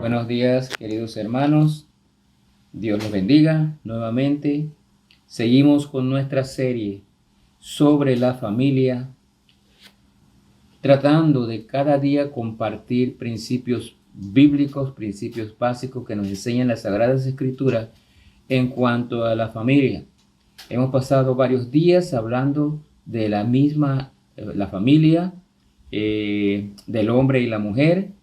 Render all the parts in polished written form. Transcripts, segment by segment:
Buenos días, queridos hermanos. Dios los bendiga nuevamente. Seguimos con nuestra serie sobre la familia, tratando de cada día compartir principios bíblicos, principios básicos que nos enseñan las Sagradas Escrituras en cuanto a la familia. Hemos pasado varios días hablando de la familia, del hombre y la mujer,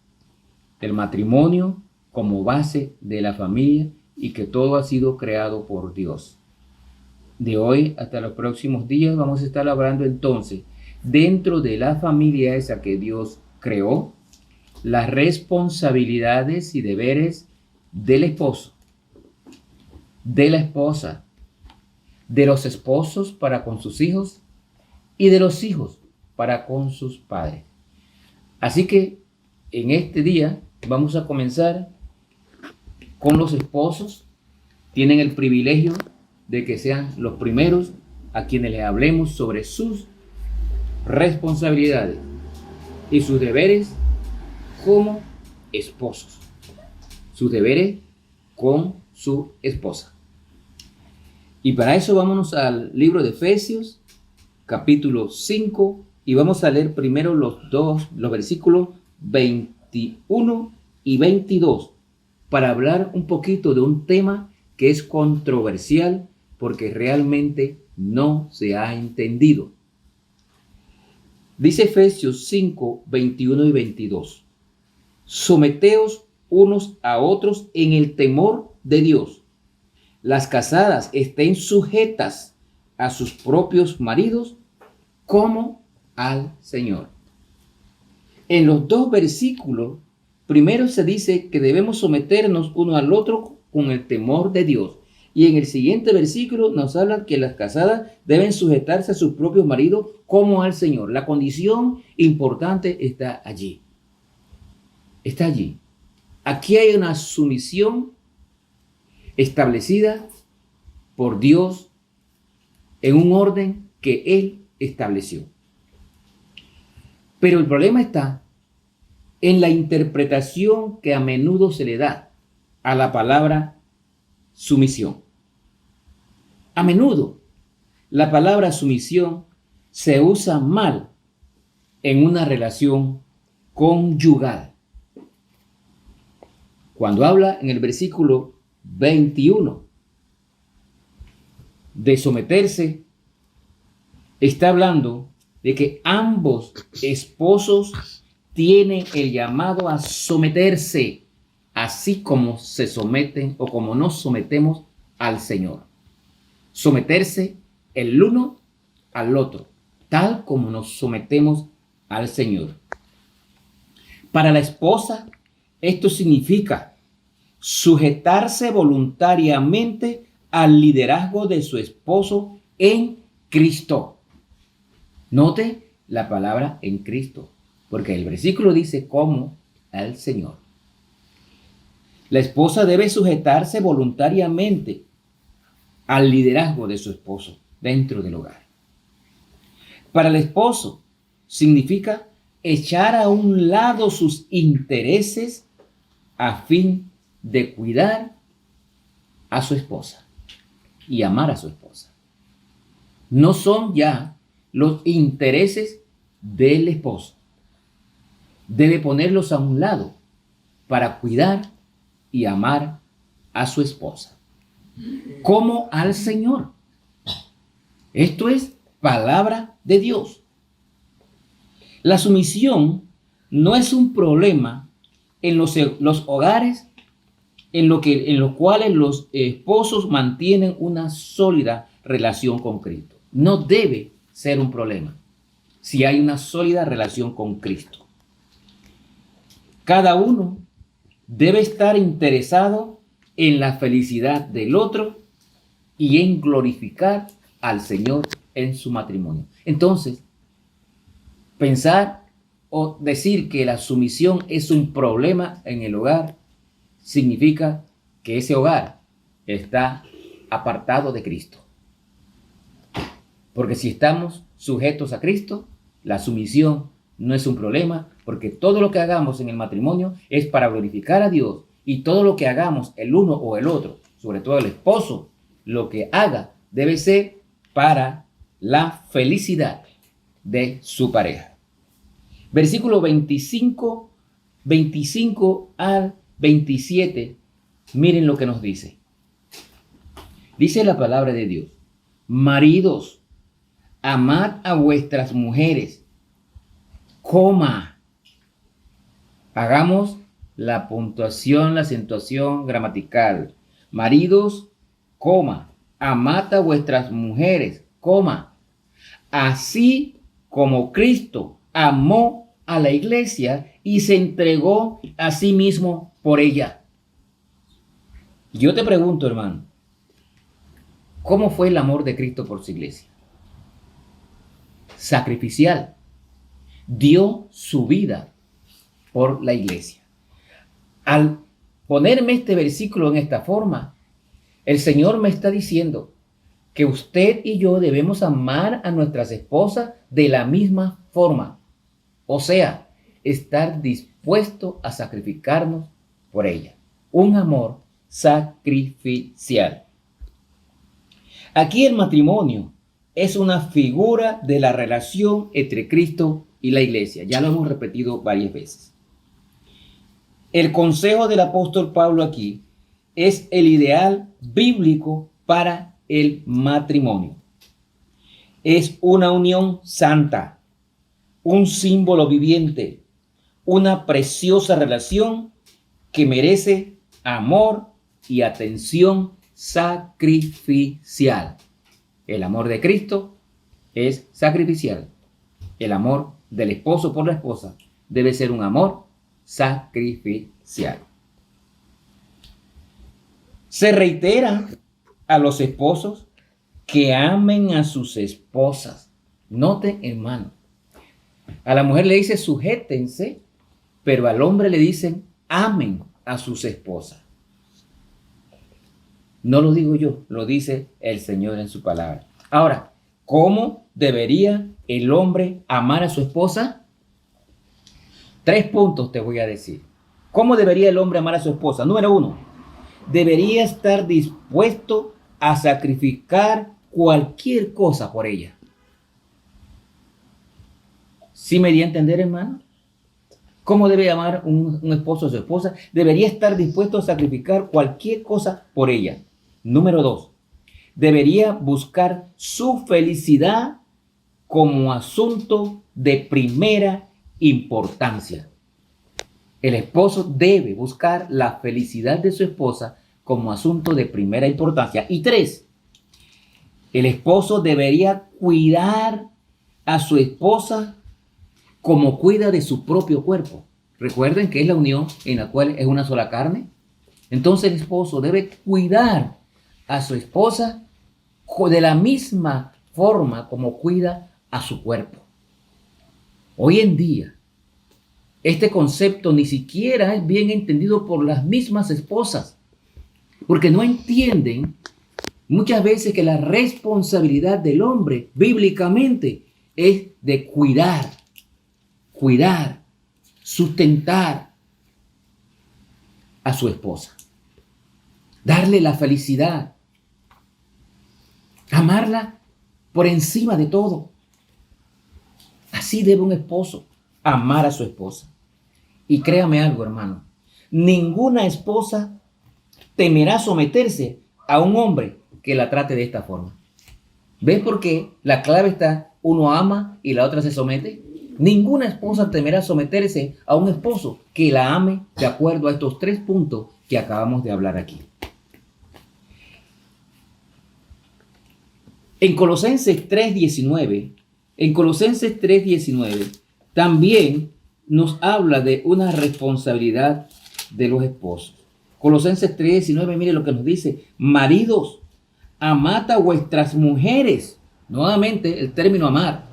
del matrimonio como base de la familia y que todo ha sido creado por Dios. De hoy hasta los próximos días vamos a estar hablando entonces dentro de la familia esa que Dios creó, las responsabilidades y deberes del esposo, de la esposa, de los esposos para con sus hijos y de los hijos para con sus padres. Así que en este día vamos a comenzar con los esposos. Tienen el privilegio de que sean los primeros a quienes les hablemos sobre sus responsabilidades y sus deberes como esposos. Sus deberes con su esposa. Y para eso vámonos al libro de Efesios, capítulo 5, y vamos a leer primero los versículos 21 y 22 para hablar un poquito de un tema que es controversial porque realmente no se ha entendido. Dice Efesios 5, 21 y 22. Someteos unos a otros en el temor de Dios. Las casadas estén sujetas a sus propios maridos como al Señor. En los dos versículos, primero se dice que debemos someternos uno al otro con el temor de Dios. Y en el siguiente versículo nos habla que las casadas deben sujetarse a sus propios maridos como al Señor. La condición importante está allí. Está allí. Aquí hay una sumisión establecida por Dios en un orden que Él estableció. Pero el problema está en la interpretación que a menudo se le da a la palabra sumisión. A menudo la palabra sumisión se usa mal en una relación conyugal. Cuando habla en el versículo 21 de someterse, está hablando de que ambos esposos tienen el llamado a someterse, así como se someten o como nos sometemos al Señor. Someterse el uno al otro, tal como nos sometemos al Señor. Para la esposa, esto significa sujetarse voluntariamente al liderazgo de su esposo en Cristo. Note la palabra en Cristo, porque el versículo dice como al Señor. La esposa debe sujetarse voluntariamente al liderazgo de su esposo dentro del hogar. Para el esposo significa echar a un lado sus intereses a fin de cuidar a su esposa y amar a su esposa. No son ya los intereses del esposo. Debe ponerlos a un lado para cuidar y amar a su esposa, como al Señor. Esto es palabra de Dios. La sumisión no es un problema en los hogares en los cuales los esposos mantienen una sólida relación con Cristo. No debe ser un problema si hay una sólida relación con Cristo. Cada uno debe estar interesado en la felicidad del otro y en glorificar al Señor en su matrimonio. Entonces, pensar o decir que la sumisión es un problema en el hogar significa que ese hogar está apartado de Cristo. Porque si estamos sujetos a Cristo, la sumisión no es un problema, porque todo lo que hagamos en el matrimonio es para glorificar a Dios Y todo lo que hagamos, el uno o el otro, sobre todo el esposo, lo que haga debe ser para la felicidad de su pareja. Versículo 25 al 27, miren lo que nos dice. Dice la palabra de Dios: maridos, amad a vuestras mujeres, hagamos la puntuación, la acentuación gramatical. Maridos, amad a vuestras mujeres, así como Cristo amó a la iglesia y se entregó a sí mismo por ella. Yo te pregunto, hermano, ¿cómo fue el amor de Cristo por su iglesia? Sacrificial. Dio su vida por la iglesia. Al ponerme este versículo en esta forma, el Señor me está diciendo que usted y yo debemos amar a nuestras esposas de la misma forma. O sea, estar dispuesto a sacrificarnos por ella. Un amor sacrificial. Aquí el matrimonio es una figura de la relación entre Cristo y la iglesia. Ya lo hemos repetido varias veces. El consejo del apóstol Pablo aquí es el ideal bíblico para el matrimonio. Es una unión santa, un símbolo viviente, una preciosa relación que merece amor y atención sacrificial. El amor de Cristo es sacrificial. El amor del esposo por la esposa debe ser un amor sacrificial. Se reitera a los esposos que amen a sus esposas. Noten, hermano, a la mujer le dice sujétense, pero al hombre le dicen amen a sus esposas. No lo digo yo, lo dice el Señor en su palabra. Ahora, ¿cómo debería el hombre amar a su esposa? 3 puntos te voy a decir. ¿Cómo debería el hombre amar a su esposa? Número 1, debería estar dispuesto a sacrificar cualquier cosa por ella. ¿Sí me di a entender, hermano? ¿Cómo debe amar un esposo a su esposa? Debería estar dispuesto a sacrificar cualquier cosa por ella. Número 2, debería buscar su felicidad como asunto de primera importancia. El esposo debe buscar la felicidad de su esposa como asunto de primera importancia. Y 3, el esposo debería cuidar a su esposa como cuida de su propio cuerpo. Recuerden que es la unión en la cual es una sola carne. Entonces el esposo debe cuidar a su esposa de la misma forma como cuida a su cuerpo. Hoy en día, este concepto ni siquiera es bien entendido por las mismas esposas, porque no entienden muchas veces que la responsabilidad del hombre bíblicamente es de cuidar, sustentar a su esposa, darle la felicidad, amarla por encima de todo. Así debe un esposo amar a su esposa. Y créame algo, hermano, ninguna esposa temerá someterse a un hombre que la trate de esta forma. ¿Ves por qué la clave está, uno ama y la otra se somete? Ninguna esposa temerá someterse a un esposo que la ame de acuerdo a estos 3 puntos que acabamos de hablar aquí. En Colosenses 3:19, también nos habla de una responsabilidad de los esposos. Colosenses 3:19, mire lo que nos dice: maridos, amad a vuestras mujeres. Nuevamente el término amar.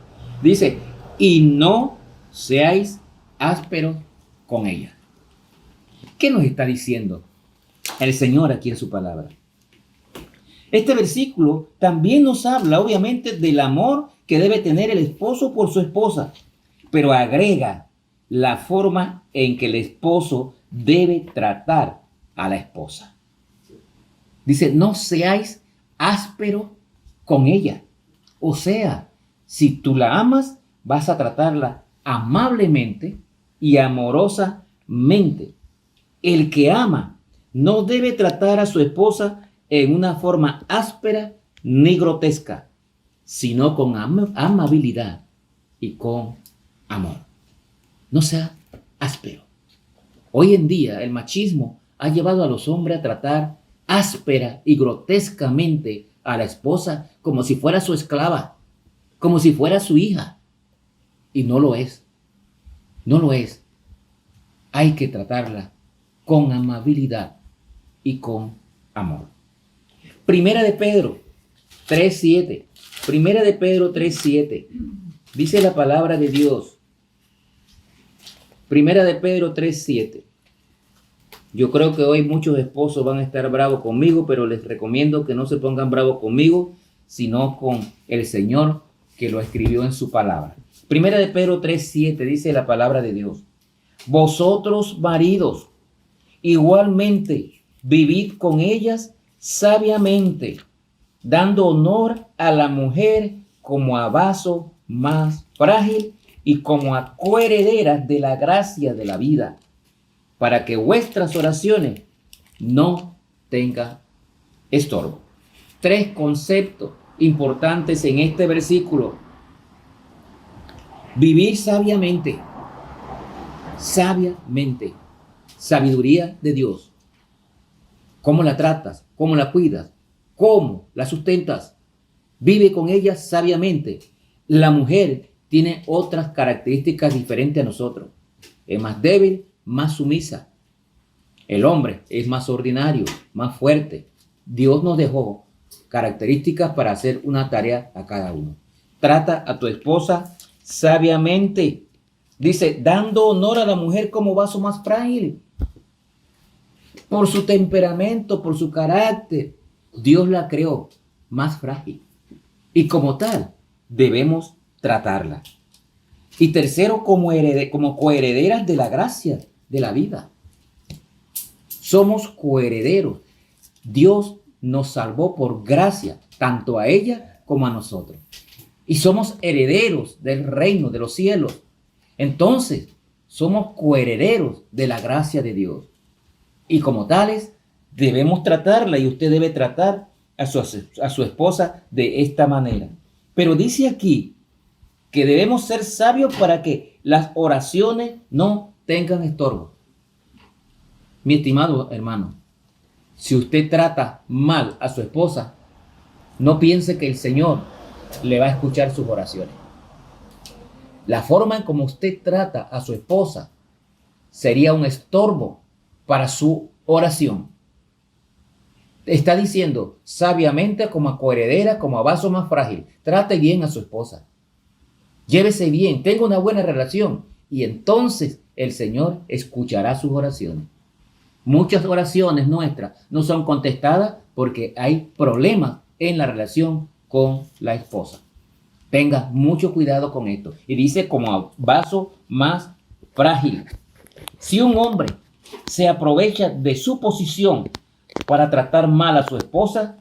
Dice, y no seáis ásperos con ellas. ¿Qué nos está diciendo el Señor aquí en su palabra? Este versículo también nos habla, obviamente, del amor que debe tener el esposo por su esposa, pero agrega la forma en que el esposo debe tratar a la esposa. Dice, no seáis áspero con ella. O sea, si tú la amas, vas a tratarla amablemente y amorosamente. El que ama no debe tratar a su esposa en una forma áspera ni grotesca, sino con amabilidad y con amor. No sea áspero. Hoy en día el machismo ha llevado a los hombres a tratar áspera y grotescamente a la esposa como si fuera su esclava, como si fuera su hija. Y no lo es. No lo es. Hay que tratarla con amabilidad y con amor. Primera de Pedro 3:7. Primera de Pedro 3:7. Dice la palabra de Dios. Primera de Pedro 3:7. Yo creo que hoy muchos esposos van a estar bravos conmigo, pero les recomiendo que no se pongan bravos conmigo, sino con el Señor que lo escribió en su palabra. Primera de Pedro 3:7 dice la palabra de Dios. Vosotros, maridos, igualmente vivid con ellas sabiamente, dando honor a la mujer como a vaso más frágil y como a coherederas de la gracia de la vida, para que vuestras oraciones no tengan estorbo. 3 conceptos importantes en este versículo. Vivir sabiamente. Sabiamente. Sabiduría de Dios. ¿Cómo la tratas? ¿Cómo la cuidas? ¿Cómo la sustentas? Vive con ella sabiamente. La mujer tiene otras características diferentes a nosotros. Es más débil, más sumisa. El hombre es más ordinario, más fuerte. Dios nos dejó características para hacer una tarea a cada uno. Trata a tu esposa sabiamente. Dice, dando honor a la mujer como vaso más frágil. Por su temperamento, por su carácter, Dios la creó más frágil. Y como tal, debemos tratarla. Y tercero, como coherederas de la gracia de la vida. Somos coherederos. Dios nos salvó por gracia, tanto a ella como a nosotros. Y somos herederos del reino de los cielos. Entonces, somos coherederos de la gracia de Dios. Y como tales, debemos tratarla, y usted debe tratar a su esposa de esta manera. Pero dice aquí que debemos ser sabios para que las oraciones no tengan estorbo. Mi estimado hermano, si usted trata mal a su esposa, no piense que el Señor le va a escuchar sus oraciones. La forma en como usted trata a su esposa sería un estorbo para su oración. Está diciendo sabiamente, como a coheredera, como a vaso más frágil. Trate bien a su esposa. Llévese bien, tenga una buena relación, y entonces el Señor escuchará sus oraciones. Muchas oraciones nuestras no son contestadas porque hay problemas en la relación con la esposa. Tenga mucho cuidado con esto. Y dice como a vaso más frágil. Si un hombre se aprovecha de su posición para tratar mal a su esposa,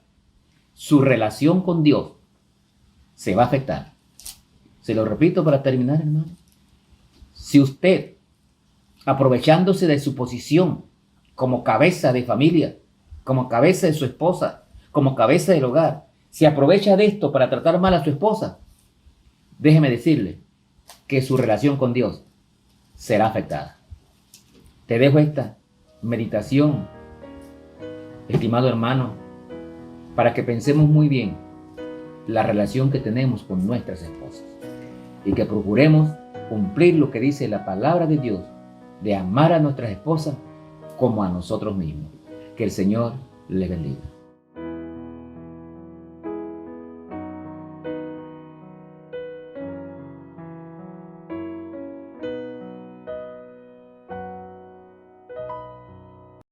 su relación con Dios se va a afectar. Se lo repito para terminar, hermano. Si usted, aprovechándose de su posición como cabeza de familia, como cabeza de su esposa, como cabeza del hogar, se aprovecha de esto para tratar mal a su esposa, déjeme decirle que su relación con Dios será afectada. Te dejo esta meditación, estimado hermano, para que pensemos muy bien la relación que tenemos con nuestras esposas y que procuremos cumplir lo que dice la palabra de Dios, de amar a nuestras esposas como a nosotros mismos. Que el Señor les bendiga.